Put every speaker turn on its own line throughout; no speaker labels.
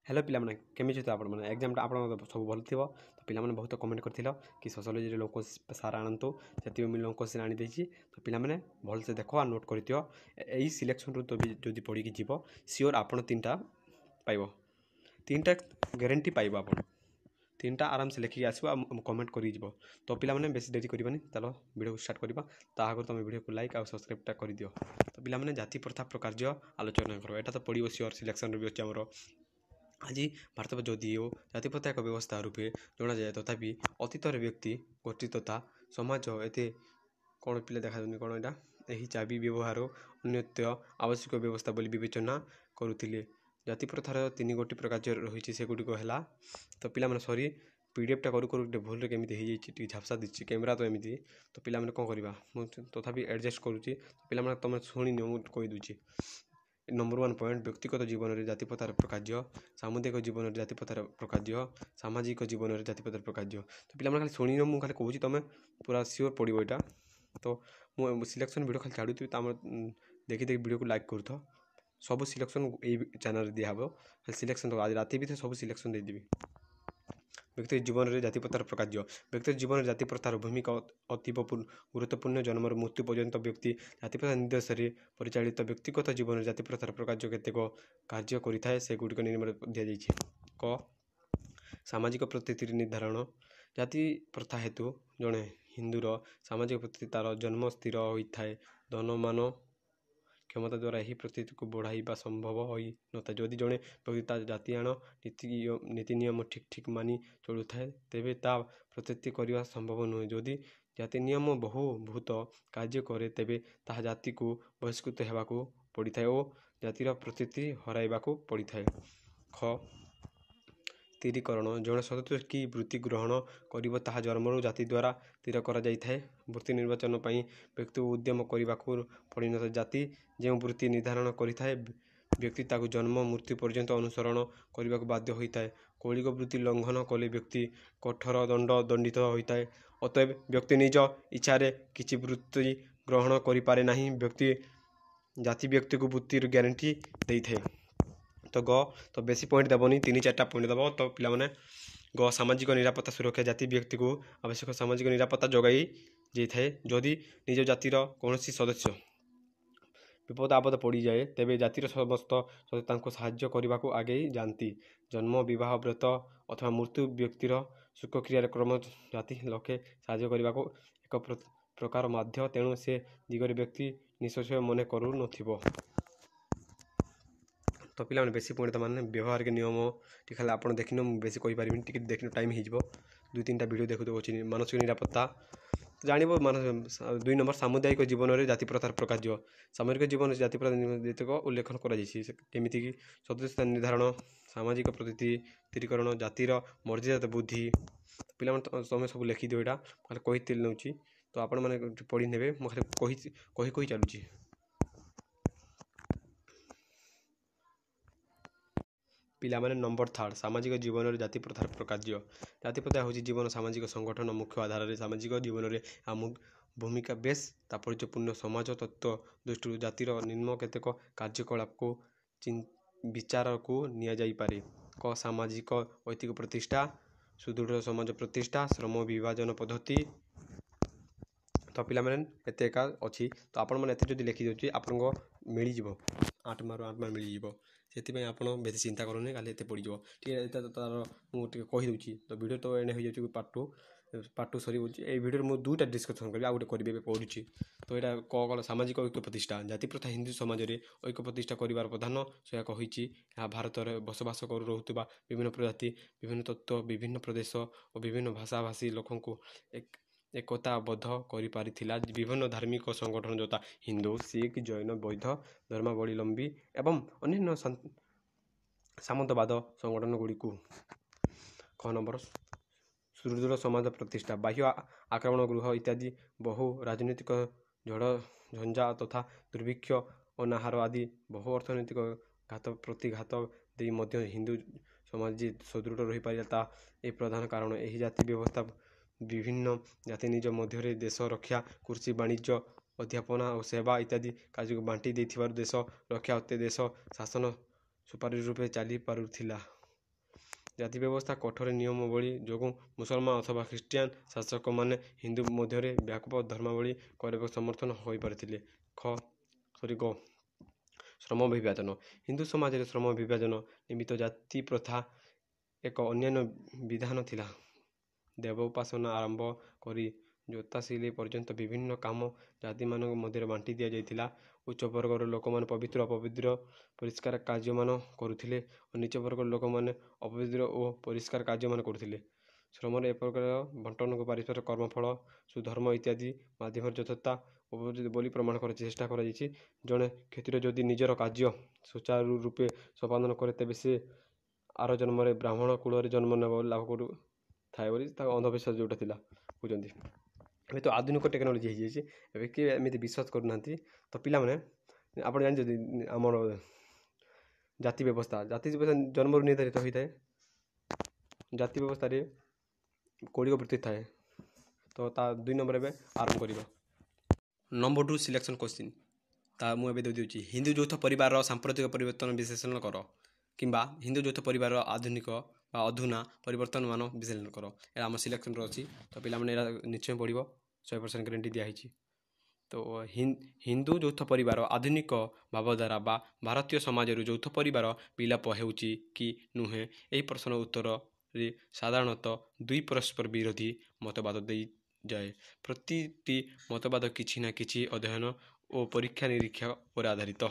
Hello पिला माने केमिति तो आपण माने एग्जाम टा आपण सब भल थिबो तो पिला माने बहुत कमेंट करथिलो कि सोशियोलॉजी रे लोको सार आनंतो सेति मी लोको से आनी देछि तो पिला माने भल से देखो आ नोट करथियो एई सिलेक्शन रु तो जदी पढी कि जीवो सियोर आपण तीनटा पाइबो तीनटा गारंटी पाइबो आपण तीनटा आराम से लेखि आसीबो कमेंट करि जीवो तो पिला माने बेसी देरी करिबानी चलो वीडियो स्टार्ट करबा ता आगर तुम वीडियो को लाइक आ सब्सक्राइब टा कर दियो तो पिला माने जाति प्रथा प्रकार आलोचना करो एटा तो पढिबो सियोर सिलेक्शन रे भी अछि हमरो आज भारत जदिओ जातिप्रथा एक व्यवस्था रूपे जना जाए तथापि अतीतर व्यक्ति गोष्ठी तथा समाज एते कौन पिले देखा कौन यहाँ यही चाबी व्यवहार अन्यत्य आवश्यक व्यवस्था बोली विवेचना करुले जाति प्रथार तीन गोटी प्रकार रही से गुड़िक है तो पिला सरी पीडीएफ टा करू भूल केमी झापसा दी कैमेरा तो एमती तो पिला कौन करवा तथापि एडजस्ट करुच्ची पिला तुम शुणी कहीदे नंबर 1 पॉइंट व्यक्तिगत जीवन में जातिप्रथार प्रकार सामुदायिक जीवन में जातिप्रथार प्रकार सामाजिक जीवन में जातिप्रथार प्रकार तो पिला खाली शुणी मुझे खाली कहूँ तुम पूरा सियोर पड़ो यहाँ तो मुझे सिलेक्शन वीडियो खाली छाड़ू देखी देखी वीडियो को लाइक करूँ सब सिलेक्शन यही चैनल दिहब खाली सिलेक्शन आज राति भी सब सिलेक्शन देदेवी व्यक्ति जीवन में जातिप्रथार प्रकार व्यक्ति जीवन में जातिप्रथार भूमिका अतीव गुरुत्वपूर्ण जन्म मृत्यु पर्यंत व्यक्ति जातिप्रथा निर्देश में परिचालित व्यक्तिगत जीवन में जातिप्रथार प्रकार केतेक कार्य करें से गुड़िक दि जाइए क सामाजिक प्रतिनिधि निर्धारण जाति प्रथा हेतु जड़े हिंदूर सामाजिक प्रति तार जन्म स्थिर होता है धनमान क्षमता द्वारा यही प्रतिनिधि को बढ़ाइबा संभव हो नता जदि जड़े व्यक्ति जातिआण नीति नियम ठीक ठीक मानि चलु थाए तेबे ता प्रतिनिधि करने संभव नुहे जदि जाति नियम बहु भूत कार्य करे तेबे ताहा जाति को बहिष्कृत होगाकू पड़ी थाए और जातिर प्रतिनिधि हराइबाकू पड़ी थाए ख स्थिरीकरण जड़े सदस्य की वृत्ति ग्रहण करिब ताहा जन्मरू जाति द्वारा स्थिर करा जाई थाए वृत्ति निर्वाचन पई व्यक्ति उद्यम करबाकू पड़ी न जाति जो वृत्ति निर्धारण करिथाए व्यक्ति ताकू जन्म मृत्यु पर्यंत अनुसरण करने को बाध्य होता है कौलिक वृत्ति लंघन कले व्यक्ति कठोर दंड दंडित होता है अतएव व्यक्ति निज इच्छा किसी वृत्ति ग्रहण करें ना व्यक्ति जाति व्यक्ति को वृत्तिर ग्यारंटी दे थाए तो ग तो बेसी पॉइंट देवनी 3-4टा पॉइंट देव तो पिला माने ग सामाजिक निरापत्ता सुरक्षा जाति व्यक्ति को आवश्यक सामाजिक निरापत्ता जगाई जाए जदि निज जातिर कौन सदस्य विपद आपद पड़ जाए तेबे जातिर समस्त सदस्य साहाय्य करने को आगे जाती जन्म विवाह व्रत अथवा मृत्यु व्यक्तिर सुखक्रिया क्रम जाति लक्षे साहाय्य करने को एक प्रकार माध्य तेणु से दिगरे व्यक्ति निश्चय मन करू नथिबो तो पिला बेसी पॉइंट माने व्यवहार के नियम टी खाली आप देखिन बेसी कही पारिबिन टिके देखिन टाइम हो 2-3टा वीडियो देखु मानसिक निरापत्ता तो जानव मान 2 नंबर सामुदायिक जीवन में जाति प्रथार प्रकार सामरिक जीवन जाति प्रथा उल्लेखन करमिति कि सदस्यता निर्धारण सामाजिक प्रतिनिधि स्थिरीकरण जातिर मर्यादा बुद्धि पिला तुम सब लिखिदिव यहाँ खाली कही नौची तो आपण मैंने पढ़ी ने खाली कही चलुची पिला माने नंबर 3 सामाजिक जीवन में जाति प्रथार प्रकार जाति प्रथा हूँ जीवन सामाजिक संगठन मुख्य आधार में सामाजिक जीवन में आम भूमिका बेस तात्पर्यपूर्ण समाज तत्व दृष्टि जातिर निम्न केतेक कार्यकलाप को विचार को नियाजाइपारे क सामाजिक ऐतिक प्रतिष्ठा सुदृढ़ समाज प्रतिष्ठा श्रम विभाजन पद्धति तो पिला माने एते एका अच्छी तो आपण मैंने एते जदि लिखि दउची आपन मिल जिवो 8 मार्क मिल जिवो से आप बेसी चिंता करूनी खाली एत पड़ जाए तार मुझे कहीदे तो वीडियो तो एने हो जाए पार्ट 2 सरी ये वीडियो मुझे 2टा डिस्कसन करी आगे करी पढ़ुची तो यहाँ कौन सामाजिक ऐक्य प्रतिष्ठा जाति प्रथा हिंदू समाज में ऐक्य प्रतिष्ठा कर प्रधान सहायक होती भारत में बसवास करुवा विभिन्न प्रजाति विभिन्न तत्व विभिन्न प्रदेश और विभिन्न भाषा भाषी लोक एकताबद्ध कर विभिन्न धार्मिक संगठन जोता हिंदू सिख जैन बौद्ध धर्मावलंबी एवं अन्य सामंतवाद संगठन गुड़ी ख नंबर सुदृढ़ समाज प्रतिष्ठा बाह्य आक्रमण गृह इत्यादि बहु राजनीतिक झड़ झंझा तथा दुर्भिक्ष अनाहार आदि बहु अर्थनैतिक घात प्रतिघात दे मध्य हिंदू समाज सुदृढ़ रही पारा ए प्रधान कारण यही जाति व्यवस्था विभिन्न जाति निज मध्य देश रक्षा कृषि वाणिज्य अध्यापना और सेवा इत्यादि कार्य बांटी देश रक्षा होते देश शासन सुपारी रूपे चली पारुथिला। ଜାତି ବ୍ୟବସ୍ଥା କଠୋର ନିୟମାବଳୀ ଯୋଗୁଁ ମୁସଲମାନ ଅଥବା ଖ୍ରୀଷ୍ଟିଆନ ଶାସକମାନେ ହିନ୍ଦୁ ମଧ୍ୟରେ ବ୍ୟାପକ ଧର୍ମାବଳୀ କରିବାକୁ ସମର୍ଥନ ହୋଇପାରିଥିଲେ। ଗ ଶ୍ରମ ବିଭାଜନ। ହିନ୍ଦୁ ସମାଜରେ ଶ୍ରମ ବିଭାଜନ ନିମିତ୍ତ ଜାତି ପ୍ରଥା ଏକ ଅନ୍ୟାନ୍ୟ ବିଧାନ ଥିଲା। ଦେବ ଉପାସନା ଆରମ୍ଭ କରି ଜୋତା ସିଲେଇ ପର୍ଯ୍ୟନ୍ତ ବିଭିନ୍ନ କାମ ଜାତିମାନଙ୍କ ମଧ୍ୟରେ ବାଣ୍ଟି ଦିଆଯାଇଥିଲା। ଉଚ୍ଚ ବର୍ଗର ଲୋକମାନେ ପବିତ୍ର ଅପବିତ୍ର ପରିଷ୍କାର କାର୍ଯ୍ୟମାନ କରୁଥିଲେ ଓ ନିଚ ବର୍ଗର ଲୋକମାନେ ଅପବିତ୍ର ଓ ପରିଷ୍କାର କାର୍ଯ୍ୟମାନ କରୁଥିଲେ। ଶ୍ରମର ଏ ପ୍ରକାର ବଣ୍ଟନକୁ ପାରିଶ୍ରମିକ କର୍ମଫଳ ସୁଧର୍ମ ଇତ୍ୟାଦି ମାଧ୍ୟମରେ ଯଥାର୍ଥ ଉପଯୁକ୍ତ ବୋଲି ପ୍ରମାଣ କରିବାକୁ ଚେଷ୍ଟା କରାଯାଇଛି। ଜଣେ କ୍ଷତ୍ରିୟ ଯଦି ନିଜର କାର୍ଯ୍ୟ ସୁଚାରୁ ରୂପେ ସମ୍ପାଦନ କରେ ତେବେ ସେ ଆର ଜନ୍ମରେ ବ୍ରାହ୍ମଣ କୁଳରେ ଜନ୍ମ ଲାଭ କରୁଥାଏ ବୋଲି ତାଙ୍କ ଅନ୍ଧବିଶ୍ୱାସ ଯେଉଁଟା ଥିଲା କହୁଛନ୍ତି। ଏବେ ତ ଆଧୁନିକ ଟେକ୍ନୋଲୋଜି ହେଇଯାଇଛି, ଏବେ କିଏ ଏମିତି ବିଶ୍ୱାସ କରୁନାହାନ୍ତି। ତ ପିଲାମାନେ ଆପଣ ଜାଣିଛନ୍ତି ଆମର ଜାତି ବ୍ୟବସ୍ଥା ଜନ୍ମରୁ ନିର୍ଦ୍ଧାରିତ ହୋଇଥାଏ। ଜାତି ବ୍ୟବସ୍ଥାରେ କୌଳିକ ବୃତ୍ତି ଥାଏ। ତ ତା 2 ନମ୍ବର ଏବେ ଆରମ୍ଭ କରିବା। Number 2 selection question. ତା ମୁଁ ଏବେ ଦେଉଛି। ହିନ୍ଦୁ ଯୌଥ ପରିବାରର ସାମ୍ପ୍ରତିକ ପରିବର୍ତ୍ତନ ବିଶ୍ଳେଷଣ କର, କିମ୍ବା ହିନ୍ଦୁ ଯୌଥ ପରିବାରର ଆଧୁନିକ ବା ଅଧୁନା ପରିବର୍ତ୍ତନମାନ ବିଶ୍ଳେଷଣ କର। ଏହା ଆମ ସିଲେକ୍ସନ୍ର ଅଛି। ତ ପିଲାମାନେ ଏରା ନିଶ୍ଚୟ ପଢ଼ିବ, 100% ଗ୍ୟାରେଣ୍ଟି ଦିଆହେଇଛି। ତ ହିନ୍ଦୁ ଯୌଥ ପରିବାର ଆଧୁନିକ ଭାବଧାରା ବା ଭାରତୀୟ ସମାଜରୁ ଯୌଥ ପରିବାର ବିଲୋପ ହେଉଛି କି ନୁହେଁ, ଏହି ପ୍ରଶ୍ନର ଉତ୍ତରରେ ସାଧାରଣତଃ 2 ପରସ୍ପର ବିରୋଧୀ ମତବାଦ ଦିଆଯାଏ। ପ୍ରତିଟି ମତବାଦ କିଛି ନା କିଛି ଅଧ୍ୟୟନ ଓ ପରୀକ୍ଷା ନିରୀକ୍ଷା ଉପରେ ଆଧାରିତ।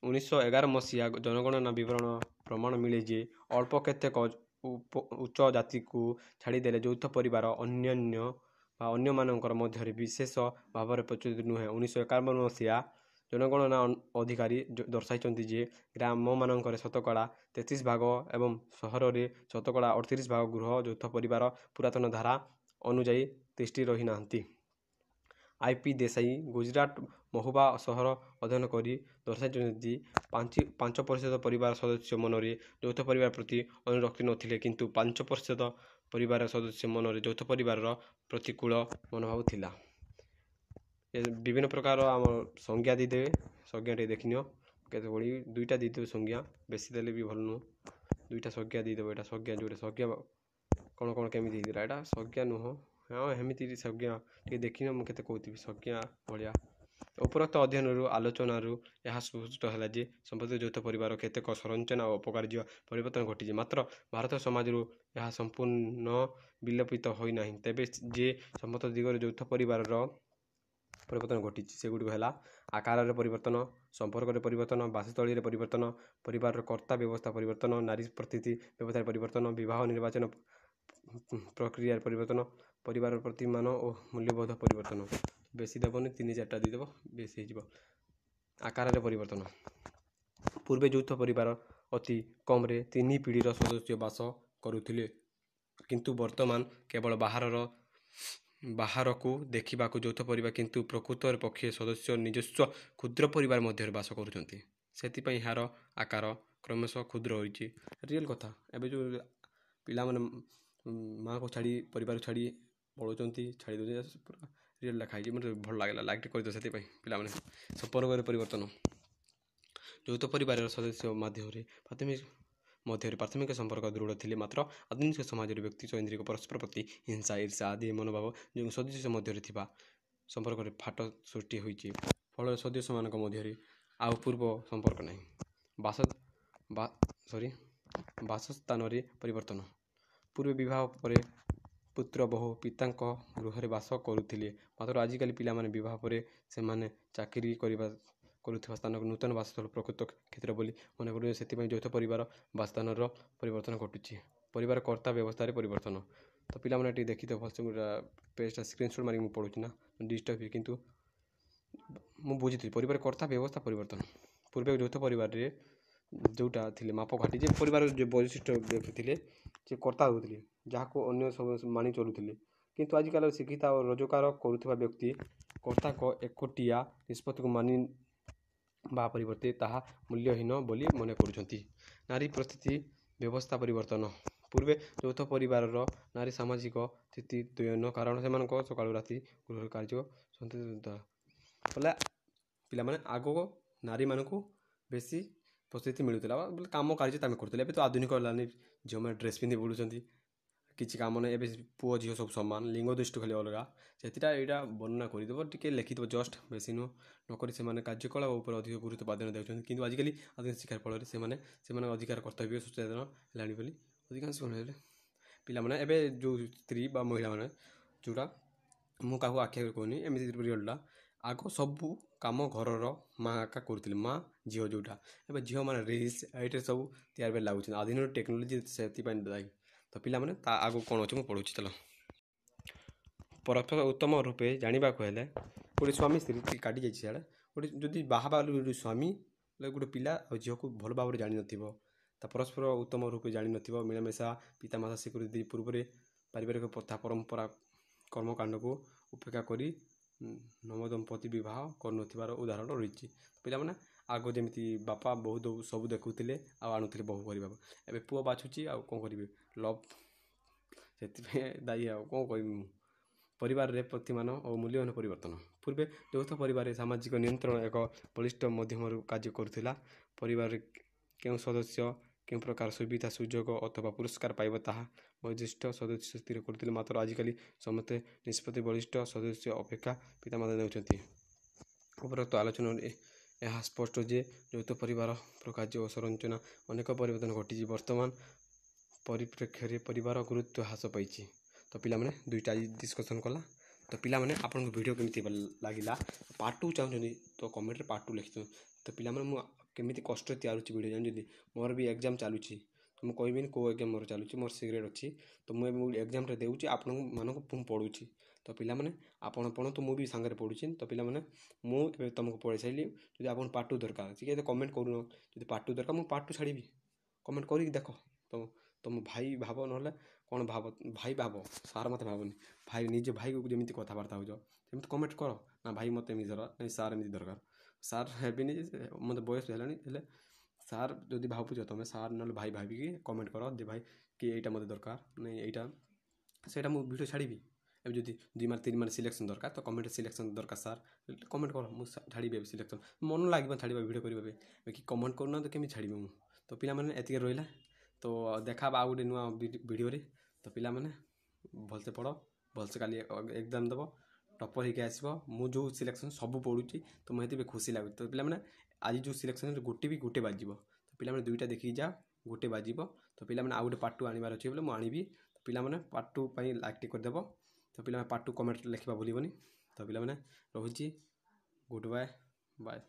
1911 ମସିହା ଜନଗଣନା ବିବରଣୀ ପ୍ରମାଣ ମିଳେ ଯେ ଅଳ୍ପ କେତେକ ଉଚ୍ଚ ଜାତିକୁ ଛାଡ଼ିଦେଲେ ଯୌଥ ପରିବାର ଅନ୍ୟମାନଙ୍କ ମଧ୍ୟରେ ବିଶେଷ ଭାବରେ ପ୍ରଚଳିତ ନୁହେଁ। 1951 ମସିହା ଜନଗଣନା ଅଧିକାରୀ ଦର୍ଶାଇଛନ୍ତି ଯେ ଗ୍ରାମମାନଙ୍କରେ ଶତକଡ଼ା 33% ଏବଂ ସହରରେ ଶତକଡ଼ା 38% ଗୃହ ଯୌଥ ପରିବାର ପୁରାତନ ଧାରା ଅନୁଯାୟୀ ତିଷ୍ଠି ରହିନାହାନ୍ତି। IP ଦେଶାଇ ଗୁଜରାଟ ମହୁବା ସହର ଅଧ୍ୟୟନ କରି ଦର୍ଶାଇଛନ୍ତି 5% ପରିବାର ସଦସ୍ୟ ମନରେ ଯୌଥ ପରିବାର ପ୍ରତି ଅନୁରକ୍ତି ନଥିଲେ, କିନ୍ତୁ 5% ପରିବାର ସଦସ୍ୟ ମନରେ ଯୌଥ ପରିବାରର ପ୍ରତିକୂଳ ମନୋଭାବ ଥିଲା। ବିଭିନ୍ନ ପ୍ରକାର ଆମ ସଂଜ୍ଞା ଦେଇଦେବେ, ସଂଜ୍ଞା ଟିକେ ଦେଖିନିଅ କେତେ ବଢ଼ି 2ଟା ଦେଇଦେବେ ସଂଜ୍ଞା, ବେଶୀ ଦେଲେ ବି ଭଲ ନୁହଁ। 2ଟା ସଂଜ୍ଞା ଦେଇଦେବ। ଏଇଟା ସଂଜ୍ଞା ଯେଉଁଟା ସଂଜ୍ଞା କ'ଣ କେମିତି ହେଇଥିଲା, ଏଇଟା ସଂଜ୍ଞା ନୁହଁ, ହଁ ଏମିତି ସଂଜ୍ଞା ଟିକେ ଦେଖିନିଅ, ମୁଁ କେତେ କହୁଥିବି ସଂଜ୍ଞା ଭଳିଆ। ଉପରୋକ୍ତ ଅଧ୍ୟୟନରୁ ଆଲୋଚନାରୁ ଏହା ସ୍ପଷ୍ଟ ହେଲା ଯେ ସମ୍ପ୍ରତି ଯୌଥ ପରିବାର କେତେକ ସଂରଚନା ଓ ଅପକାର୍ଯ୍ୟ ପରିବର୍ତ୍ତନ ଘଟିଛି, ମାତ୍ର ଭାରତୀୟ ସମାଜରୁ ଏହା ସମ୍ପୂର୍ଣ୍ଣ ବିଲୋପିତ ହୋଇନାହିଁ। ତେବେ ଯେ ସମସ୍ତ ଦିଗରେ ଯୌଥ ପରିବାରର ପରିବର୍ତ୍ତନ ଘଟିଛି ସେଗୁଡ଼ିକ ହେଲା ଆକାରରେ ପରିବର୍ତ୍ତନ, ସମ୍ପର୍କରେ ପରିବର୍ତ୍ତନ, ବାସସ୍ଥଳୀରେ ପରିବର୍ତ୍ତନ, ପରିବାରର କର୍ତ୍ତା ବ୍ୟବସ୍ଥା ପରିବର୍ତ୍ତନ, ନାରୀ ପ୍ରତିନିଧି ବ୍ୟବସ୍ଥାରେ ପରିବର୍ତ୍ତନ, ବିବାହ ନିର୍ବାଚନ ପ୍ରକ୍ରିୟାରେ ପରିବର୍ତ୍ତନ, ପରିବାରର ପ୍ରତିମାନ ଓ ମୂଲ୍ୟବୋଧ ପରିବର୍ତ୍ତନ। ବେଶୀ ଦେବନି, 3-4ଟା ଦେଇଦେବ, ବେଶୀ ହେଇଯିବ। ଆକାରରେ ପରିବର୍ତ୍ତନ। ପୂର୍ବେ ଯୌଥ ପରିବାର ଅତି କମରେ 3 ପିଢ଼ିର ସଦସ୍ୟ ବାସ କରୁଥିଲେ, କିନ୍ତୁ ବର୍ତ୍ତମାନ କେବଳ ବାହାରକୁ ଦେଖିବାକୁ ଯୌଥ ପରିବାର, କିନ୍ତୁ ପ୍ରକୃତରେ ପକ୍ଷେ ସଦସ୍ୟ ନିଜସ୍ୱ କ୍ଷୁଦ୍ର ପରିବାର ମଧ୍ୟରେ ବାସ କରୁଛନ୍ତି। ସେଥିପାଇଁ ଏହାର ଆକାର କ୍ରମଶଃ କ୍ଷୁଦ୍ର ହୋଇଛି। ରିଏଲ୍ କଥା। ଏବେ ଯେଉଁ ପିଲାମାନେ ମାଆକୁ ଛାଡ଼ି ପରିବାରକୁ ଛାଡ଼ି ପଳାଉଛନ୍ତି, ଛାଡ଼ି ଦେଉଛନ୍ତି, ପୁରା ରିଏଲ୍ ଲେଖା ହେଇଛି। ମୋତେ ଭଲ ଲାଗିଲା, ଲାଇକ୍ଟେ କରିଦିଅ। ସେଥିପାଇଁ ପିଲାମାନେ ସମ୍ପର୍କରେ ପରିବର୍ତ୍ତନ। ଯୌଥ ପରିବାରର ସଦସ୍ୟ ମଧ୍ୟରେ ପ୍ରାଥମିକ ସମ୍ପର୍କ ଦୃଢ଼ ଥିଲେ, ମାତ୍ର ଆଧୁନିକ ସମାଜରେ ବ୍ୟକ୍ତି ଚୈନ୍ଦ୍ରିକ ପରସ୍ପର ପ୍ରତି ହିଂସା, ଈର୍ଷା ଆଦି ମନୋଭାବ ଯୋଗୁଁ ସଦସ୍ୟ ମଧ୍ୟରେ ଥିବା ସମ୍ପର୍କରେ ଫାଟ ସୃଷ୍ଟି ହୋଇଛି। ଫଳରେ ସଦସ୍ୟମାନଙ୍କ ମଧ୍ୟରେ ଆଉ ପୂର୍ବ ସମ୍ପର୍କ ନାହିଁ। ବାସସ୍ଥାନରେ ପରିବର୍ତ୍ତନ। ପୂର୍ବେ ବିବାହ ପରେ ପୁତ୍ର ବହୁ ପିତାଙ୍କ ଗୃହରେ ବାସ କରୁଥିଲେ, ମାତ୍ର ଆଜିକାଲି ପିଲାମାନେ ବିବାହ ପରେ ସେମାନେ ଚାକିରି କରୁଥିବା ସ୍ଥାନକୁ ନୂତନ ବାସସ୍ଥଳ ପ୍ରକୃତ କ୍ଷେତ୍ର ବୋଲି ମନେ କରୁଛନ୍ତି। ସେଥିପାଇଁ ଯୌଥ ପରିବାର ବାସସ୍ଥାନର ପରିବର୍ତ୍ତନ ଘଟୁଛି। ପରିବାର କର୍ତ୍ତା ବ୍ୟବସ୍ଥାରେ ପରିବର୍ତ୍ତନ। ତ ପିଲାମାନେ ଟିକେ ଦେଖିଥିବ ଭଲସେ, ପେଜଟା ସ୍କ୍ରିନଶଟ୍ ମାରିକି ମୁଁ ପଢ଼ୁଛି ନା, ଡିଷ୍ଟର୍ବ ହୁଏ, କିନ୍ତୁ ମୁଁ ବୁଝିଥିଲି। ପରିବାର କର୍ତ୍ତା ବ୍ୟବସ୍ଥା ପରିବର୍ତ୍ତନ। ପୂର୍ବେ ଯୌଥ ପରିବାରରେ ଯେଉଁଟା ଥିଲେ ମାପକାଠି, ଯେ ପରିବାରର ଯେ ବୈଶିଷ୍ଟ୍ୟ ବ୍ୟକ୍ତି ଥିଲେ ସେ କର୍ତ୍ତା ହେଉଥିଲେ, ଯାହାକୁ ଅନ୍ୟ ସବୁ ମାନି ଚଲୁଥିଲେ, କିନ୍ତୁ ଆଜିକାଲି ଶିକ୍ଷିତ ଓ ରୋଜଗାର କରୁଥିବା ବ୍ୟକ୍ତି କର୍ତ୍ତାଙ୍କ ଏକୋଟିଆ ନିଷ୍ପତ୍ତିକୁ ମାନିବା ପରିବର୍ତ୍ତେ ତାହା ମୂଲ୍ୟହୀନ ବୋଲି ମନେ କରୁଛନ୍ତି। ନାରୀ ପ୍ରତିନିଧି ବ୍ୟବସ୍ଥା ପରିବର୍ତ୍ତନ। ପୂର୍ବେ ଯୌଥ ପରିବାରର ନାରୀ ସାମାଜିକ ସ୍ଥିତି ଦୟନୀୟ, କାରଣ ସେମାନଙ୍କ ସକାଳୁ ରାତି ଗୃହର କାର୍ଯ୍ୟ ସନ୍ତାନ। ପିଲାମାନେ ଆଗକୁ ନାରୀମାନଙ୍କୁ ବେଶୀ ପରିସ୍ଥିତି ମିଳୁଥିଲା ବୋଲେ କାମ କାର୍ଯ୍ୟ ଆମେ କରୁଥିଲେ। ଏବେ ତ ଆଧୁନିକ ହେଲାନି, ଝିଅମାନେ ଡ୍ରେସ୍ ପିନ୍ଧି ବୁଲୁଛନ୍ତି, କିଛି କାମ ନାହିଁ। ଏବେ ପୁଅ ଝିଅ ସବୁ ସମାନ, ଲିଙ୍ଗ ଦୃଷ୍ଟି ଖାଲି ଅଲଗା। ସେଥିଟା ଏଇଟା ବର୍ଣ୍ଣନା କରିଦେବ, ଟିକେ ଲେଖିଦେବ ଜଷ୍ଟ, ବେଶୀ ନୁହଁ। ନକରି ସେମାନେ କାର୍ଯ୍ୟକଳାପ ଉପରେ ଅଧିକ ଗୁରୁତ୍ୱ ପ୍ରାଧାନ୍ୟ ଦେଉଛନ୍ତି। କିନ୍ତୁ ଆଜିକାଲି ଆଧୁନିକ ଶିକ୍ଷା ଫଳରେ ସେମାନେ ଅଧିକାର କର୍ତ୍ତବ୍ୟ ସଚେତନ ହେଲାଣି ବୋଲି ଅଧିକାଂଶ କ'ଣ ହେଲେ ପିଲାମାନେ ଏବେ ଯେଉଁ ସ୍ତ୍ରୀ ବା ମହିଳାମାନେ ଯେଉଁଟା, ମୁଁ କାହାକୁ ଆଖି ଆଗରେ କହୁନି, ଏମିତି ରିଅଲ୍ଟା ଆଗ ସବୁ କାମ ଘରର ମାଆ ଏକା କରୁଥିଲେ, ମାଆ ଝିଅ ଯେଉଁଟା। ଏବେ ଝିଅମାନେ ରିଲ୍ସ ଏଇଟା ସବୁ ତିଆରି ପାଇଁ ଲାଗୁଛନ୍ତି। ଆଧୁନିକ ଟେକ୍ନୋଲୋଜି ସେଥିପାଇଁ ଦାୟୀ। ତ ପିଲାମାନେ ତା ଆଗକୁ କ'ଣ ଅଛି ମୁଁ ପଢ଼ୁଛି ଚାଲ। ପରସ୍ପର ଉତ୍ତମ ରୂପେ ଜାଣିବାକୁ ହେଲେ ଗୋଟେ ସ୍ୱାମୀ ସ୍ତ୍ରୀ କାଟି ଯାଇଛି ସିଆଡ଼େ, ଗୋଟେ ଯଦି ବାହା ଗୋଟେ ସ୍ୱାମୀ ଗୋଟେ ପିଲା ଆଉ ଝିଅକୁ ଭଲ ଭାବରେ ଜାଣିନଥିବ, ତା ପରସ୍ପର ଉତ୍ତମ ରୂପେ ଜାଣିନଥିବ, ମିଳାମିଶା ପିତାମାତା ସ୍ୱୀକୃତି ପୂର୍ବରେ ପାରିବାରିକ ପ୍ରଥା ପରମ୍ପରା କର୍ମକାଣ୍ଡକୁ ଉପେକ୍ଷା କରି ନବଦମ୍ପତି ବିବାହ କରୁନଥିବାର ଉଦାହରଣ ରହିଛି। ପିଲାମାନେ ଆଗ ଯେମିତି ବାପା ବୋଉ ସବୁ ଦେଖୁଥିଲେ ଆଉ ଆଣୁଥିଲେ ବୋହୂ କରିବାକୁ, ଏବେ ପୁଅ ବାଛୁଛି ଆଉ କ'ଣ କରିବେ, ଲଭ୍ ସେଥିପାଇଁ ଦାୟୀ। ଆଉ କ'ଣ କହିବି ମୁଁ। ପରିବାରରେ ପ୍ରତିମାନ ଓ ମୂଲ୍ୟବାନ ପରିବର୍ତ୍ତନ। ପୂର୍ବେ ଯୌଥ ପରିବାରରେ ସାମାଜିକ ନିୟନ୍ତ୍ରଣ ଏକ ବଳିଷ୍ଠ ମାଧ୍ୟମରୁ କାର୍ଯ୍ୟ କରୁଥିଲା। ପରିବାରରେ କେଉଁ ସଦସ୍ୟ କେଉଁ ପ୍ରକାର ସୁବିଧା ସୁଯୋଗ ଅଥବା ପୁରସ୍କାର ପାଇବ ତାହା ବୟୋଜ୍ୟେଷ୍ଠ ସଦସ୍ୟ ସ୍ଥିର କରୁଥିଲେ। ମାତ୍ର ଆଜିକାଲି ସମସ୍ତେ ନିଷ୍ପତ୍ତି ବଳିଷ୍ଠ ସଦସ୍ୟ ଅପେକ୍ଷା ପିତାମାତା ନେଉଛନ୍ତି। ଉପରୋକ୍ତ ଆଲୋଚନାରେ ଏହା ସ୍ପଷ୍ଟ ଯେ ଯୌଥ ପରିବାରର କାର୍ଯ୍ୟ ଓ ସଂରଚନା ଅନେକ ପରିବର୍ତ୍ତନ ଘଟିଛି। ବର୍ତ୍ତମାନ ପରିପ୍ରେକ୍ଷୀରେ ପରିବାର ଗୁରୁତ୍ୱ ହ୍ରାସ ପାଇଛି। ତ ପିଲାମାନେ ଦୁଇଟା ଡିସ୍କସନ୍ କଲା। ତ ପିଲାମାନେ ଆପଣଙ୍କ ଭିଡ଼ିଓ କେମିତି ଲାଗିଲା, ପାର୍ଟ 2 ଚାହୁଁଛନ୍ତି ତ କମେଣ୍ଟରେ ପାର୍ଟ 2 ଲେଖିଛନ୍ତି। ତ ପିଲାମାନେ ମୁଁ କେମିତି କଷ୍ଟରେ ତିଆରୁଛି ଭିଡ଼ିଓ ଜାଣିଛନ୍ତି। ମୋର ବି ଏକ୍ଜାମ୍ ଚାଲୁଛି, ତ ମୁଁ କହିବିନି କେଉଁ ଏକ୍ଜାମ୍ ମୋର ଚାଲୁଛି, ମୋର ସିକ୍ରେଟ୍ ଅଛି। ତ ମୁଁ ଏବେ ଏକ୍ଜାମ୍ରେ ଦେଉଛି, ଆପଣମାନଙ୍କୁ ମୁଁ ପଢ଼ୁଛି। ତ ପିଲାମାନେ ଆପଣ ପଢ଼ନ୍ତୁ, ମୁଁ ବି ସାଙ୍ଗରେ ପଢ଼ୁଛି। ତ ପିଲାମାନେ ମୁଁ ଏବେ ତୁମକୁ ପଢ଼ାଇ ସାରିଲି। ଯଦି ଆପଣ ପାର୍ଟ 2 ଦରକାର ଅଛି କେତେ କମେଣ୍ଟ କରୁନ, ଯଦି ପାର୍ଟ 2 ଦରକାର ମୁଁ ପାର୍ଟ 2 ଛାଡ଼ିବି, କମେଣ୍ଟ କରିକି ଦେଖ। ତମ ଭାଇ ଭାବ, ନହେଲେ କ'ଣ ଭାବ, ଭାଇ ଭାବ, ସାର୍ ମୋତେ ଭାବନି। ଭାଇ ନିଜ ଭାଇକୁ ଯେମିତି କଥାବାର୍ତ୍ତା ହେଉଛ ସେମିତି କମେଣ୍ଟ କର, ନା ଭାଇ ମୋତେ ଏମିତି ଦରକାର, ନାଇଁ ସାର୍ ଏମିତି ଦରକାର। ସାର୍ ହେବିନି ଯେ ମୋତେ ବୟସ ହେଲାଣି, ହେଲେ ସାର୍ ଯଦି ଭାବୁଛ ତୁମେ ସାର୍ ନହେଲେ ଭାଇ ଭାବିକି କମେଣ୍ଟ କର ଯେ ଭାଇ କି ଏଇଟା ମୋତେ ଦରକାର, ନାଇଁ ଏଇଟା ସେଇଟା ମୁଁ ଭିଡ଼ିଓ ଛାଡ଼ିବି। ଏବେ ଯଦି 2 ମାର୍କ 3 ମାର୍କ ସିଲେକ୍ସନ୍ ଦରକାର ତ କମେଣ୍ଟ ସିଲେକ୍ସନ୍ ଦରକାର ସାର୍ କମେଣ୍ଟ କର, ମୁଁ ଛାଡ଼ିବି ଏବେ ସିଲେକ୍ସନ୍। ମନ ଲାଗିବ ଛାଡ଼ିବା ଭିଡ଼ିଓ କରିବା ପାଇଁ, କି କମେଣ୍ଟ କରୁନା ତ କେମିତି ଛାଡ଼ିବି ମୁଁ। ତ ପିଲାମାନେ ଏତିକି ରହିଲା। ତ ଦେଖା ଆଉ ଗୋଟେ ନୂଆ ଭିଡ଼ିଓରେ। ତ ପିଲାମାନେ ଭଲସେ ପଢ଼, ଭଲସେ କାଲି ଏକ୍ଜାମ୍ ଦେବ, ଟପର୍ ହେଇକି ଆସିବ। ମୁଁ ଯେଉଁ ସିଲେକ୍ସନ୍ ସବୁ ପଢ଼ୁଛି ତ ମୁଁ ସେଥିପାଇଁ ଖୁସି ଲାଗୁଛି। ତ ପିଲାମାନେ ଆଜି ଯେଉଁ ସିଲେକ୍ସନ୍ରେ ଗୋଟେ ବାଜିବ, ତ ପିଲାମାନେ 2ଟା ଦେଖିକି ଯାଅ, ଗୋଟେ ବାଜିବ। ତ ପିଲାମାନେ ଆଉ ଗୋଟେ ପାର୍ଟ 2 ଆଣିବାର ଅଛି ବୋଲେ ମୁଁ ଆଣିବି। ତ ପିଲାମାନେ ପାର୍ଟ 2 ପାଇଁ ଲାଇକ୍ ଟିକେ କରିଦେବ। ତ ପିଲାମାନେ ପାର୍ଟ 2 କମେଣ୍ଟ ଲେଖିବା ଭୁଲିବନି। ତ ପିଲାମାନେ ରହୁଛି, ଗୁଡ଼୍ ବାଏ ବାଏ।